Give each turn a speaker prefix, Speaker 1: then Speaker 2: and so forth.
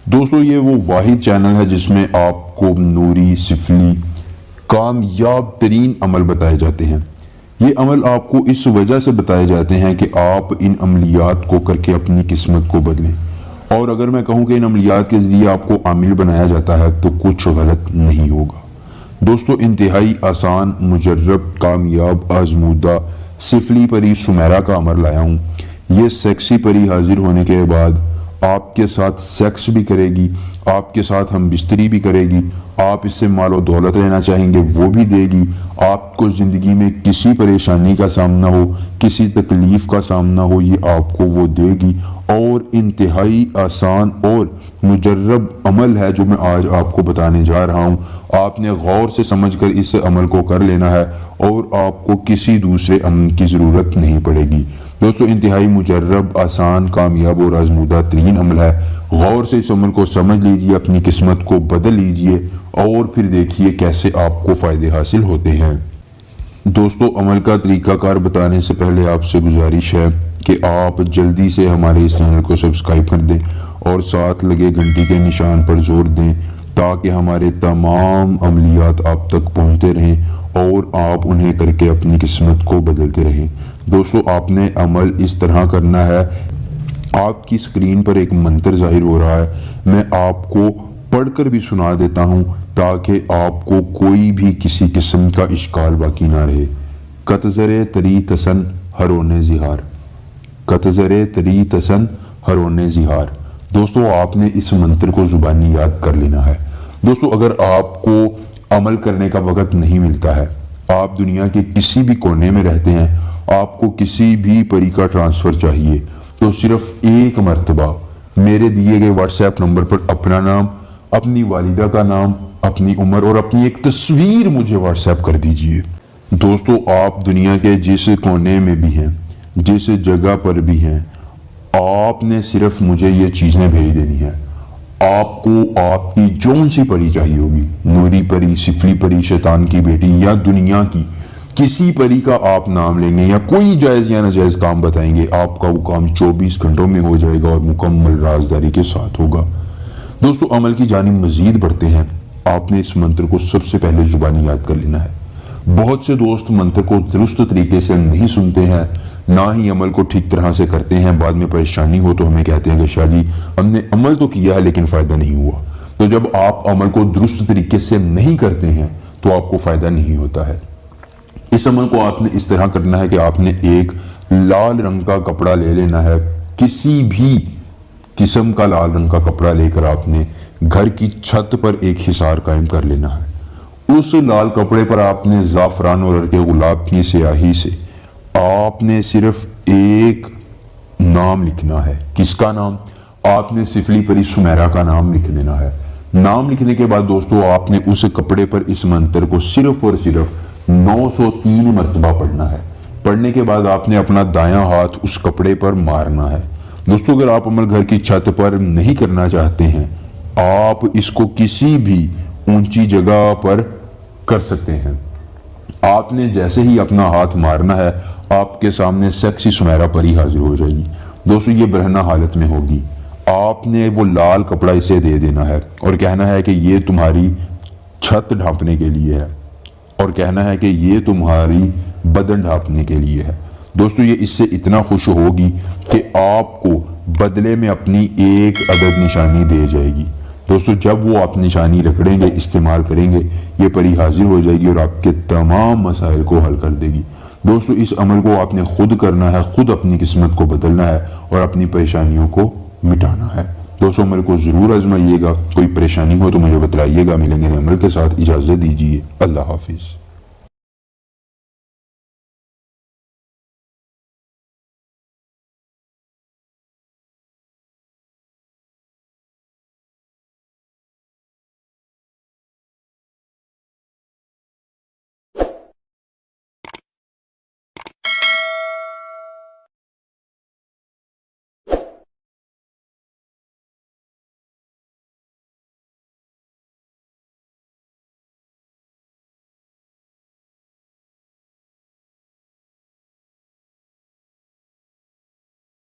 Speaker 1: دوستو یہ وہ واحد چینل ہے جس میں آپ کو نوری سفلی کامیاب ترین عمل بتائے جاتے ہیں۔ یہ عمل آپ کو اس وجہ سے بتائے جاتے ہیں کہ آپ ان عملیات کو کر کے اپنی قسمت کو بدلیں، اور اگر میں کہوں کہ ان عملیات کے ذریعے آپ کو عامل بنایا جاتا ہے تو کچھ غلط نہیں ہوگا۔ دوستو انتہائی آسان، مجرب، کامیاب، آزمودہ سفلی پری سمیرہ کا عمل لایا ہوں۔ یہ سیکسی پری حاضر ہونے کے بعد آپ کے ساتھ سیکس بھی کرے گی، آپ کے ساتھ ہم بستری بھی کرے گی، آپ اس سے مال و دولت لینا چاہیں گے وہ بھی دے گی، آپ کو زندگی میں کسی پریشانی کا سامنا ہو، کسی تکلیف کا سامنا ہو، یہ آپ کو وہ دے گی۔ اور انتہائی آسان اور مجرب عمل ہے جو میں آج آپ کو بتانے جا رہا ہوں۔ آپ نے غور سے سمجھ کر اس عمل کو کر لینا ہے اور آپ کو کسی دوسرے عمل کی ضرورت نہیں پڑے گی۔ دوستو انتہائی مجرب، آسان، کامیاب اور آزمودہ ترین عمل ہے۔ غور سے اس عمل کو سمجھ لیجئے، اپنی قسمت کو بدل لیجئے اور پھر دیکھیے کیسے آپ کو فائدے حاصل ہوتے ہیں۔ دوستو عمل کا طریقہ کار بتانے سے پہلے آپ سے گزارش ہے کہ آپ جلدی سے ہمارے اس چینل کو سبسکرائب کر دیں اور ساتھ لگے گھنٹی کے نشان پر زور دیں تاکہ ہمارے تمام عملیات آپ تک پہنچتے رہیں اور آپ انہیں کر کے اپنی قسمت کو بدلتے رہیں۔ دوستو آپ نے عمل اس طرح کرنا ہے، آپ کی سکرین پر ایک منتر ظاہر ہو رہا ہے، میں آپ کو پڑھ کر بھی سنا دیتا ہوں تاکہ آپ کو کوئی بھی کسی قسم کا اشکال باقی نہ رہے۔ کتزرے تری تسن ہرونے زہار، کتزرے تری تسن ہرونے زہار۔ دوستو آپ نے اس منتر کو زبانی یاد کر لینا ہے۔ دوستو اگر آپ کو عمل کرنے کا وقت نہیں ملتا ہے، آپ دنیا کے کسی بھی کونے میں رہتے ہیں، آپ کو کسی بھی پری کا ٹرانسفر چاہیے، تو صرف ایک مرتبہ میرے دیے گئے واٹس ایپ نمبر پر اپنا نام، اپنی والدہ کا نام، اپنی عمر اور اپنی ایک تصویر مجھے واٹس ایپ کر دیجئے۔ دوستو آپ دنیا کے جس کونے میں بھی ہیں، جس جگہ پر بھی ہیں، آپ نے صرف مجھے یہ چیزیں بھیج دینی ہیں۔ آپ کو آپ کی جون سی پری چاہیے ہوگی، نوری پری، سفلی پری، شیطان کی بیٹی یا دنیا کی کسی پری کا آپ نام لیں گے یا کوئی جائز یا ناجائز کام بتائیں گے، آپ کا وہ کام 24 گھنٹوں میں ہو جائے گا اور مکمل رازداری کے ساتھ ہوگا۔ دوستو عمل کی جانب مزید بڑھتے ہیں، آپ نے اس منتر کو سب سے پہلے زبانی یاد کر لینا ہے۔ بہت سے دوست منتر کو درست طریقے سے نہیں سنتے ہیں، نہ ہی عمل کو ٹھیک طرح سے کرتے ہیں، بعد میں پریشانی ہو تو ہمیں کہتے ہیں کہ شاہ جی ہم نے عمل تو کیا ہے لیکن فائدہ نہیں ہوا۔ تو جب آپ عمل کو درست طریقے سے نہیں کرتے ہیں تو آپ کو فائدہ نہیں ہوتا ہے۔ اس عمل کو آپ نے اس طرح کرنا ہے کہ آپ نے ایک لال رنگ کا کپڑا لے لینا ہے، کسی بھی قسم کا لال رنگ کا کپڑا لے کر آپ نے گھر کی چھت پر ایک حصار قائم کر لینا ہے۔ اس لال کپڑے پر آپ نے زعفران اور عرق گلاب کی سیاہی سے آپ نے صرف ایک نام لکھنا ہے۔ کس کا نام؟ آپ نے سفلی پری سمیرہ کا نام لکھ دینا ہے۔ نام لکھنے کے بعد دوستو آپ نے اس کپڑے پر اس منتر کو صرف اور صرف 903 مرتبہ پڑھنا ہے۔ پڑھنے کے بعد آپ نے اپنا دایاں ہاتھ اس کپڑے پر مارنا ہے۔ دوستو اگر آپ عمل گھر کی چھت پر نہیں کرنا چاہتے ہیں، آپ اس کو کسی بھی اونچی جگہ پر کر سکتے ہیں۔ آپ نے جیسے ہی اپنا ہاتھ مارنا ہے، آپ کے سامنے سیکسی سمیرہ پری حاضر ہو جائے گی۔ دوستو یہ برہنہ حالت میں ہوگی، آپ نے وہ لال کپڑا اسے دے دینا ہے اور کہنا ہے کہ یہ تمہاری چھت ڈھانپنے کے لیے ہے، اور کہنا ہے کہ یہ تمہاری بدن ڈھانپنے کے لیے ہے۔ دوستو یہ اس سے اتنا خوش ہوگی کہ آپ کو بدلے میں اپنی ایک عدد نشانی دے جائے گی۔ دوستو جب وہ آپ نشانی رگڑیں گے، استعمال کریں گے، یہ پری حاضر ہو جائے گی اور آپ کے تمام مسائل کو حل کر دے گی۔ دوستو اس عمل کو آپ نے خود کرنا ہے، خود اپنی قسمت کو بدلنا ہے اور اپنی پریشانیوں کو مٹانا ہے۔ دوستو عمل کو ضرور آزمائیے گا، کوئی پریشانی ہو تو مجھے بتلائیے گا۔ ملیں گے نئے عمل کے ساتھ، اجازت دیجیے، اللہ حافظ۔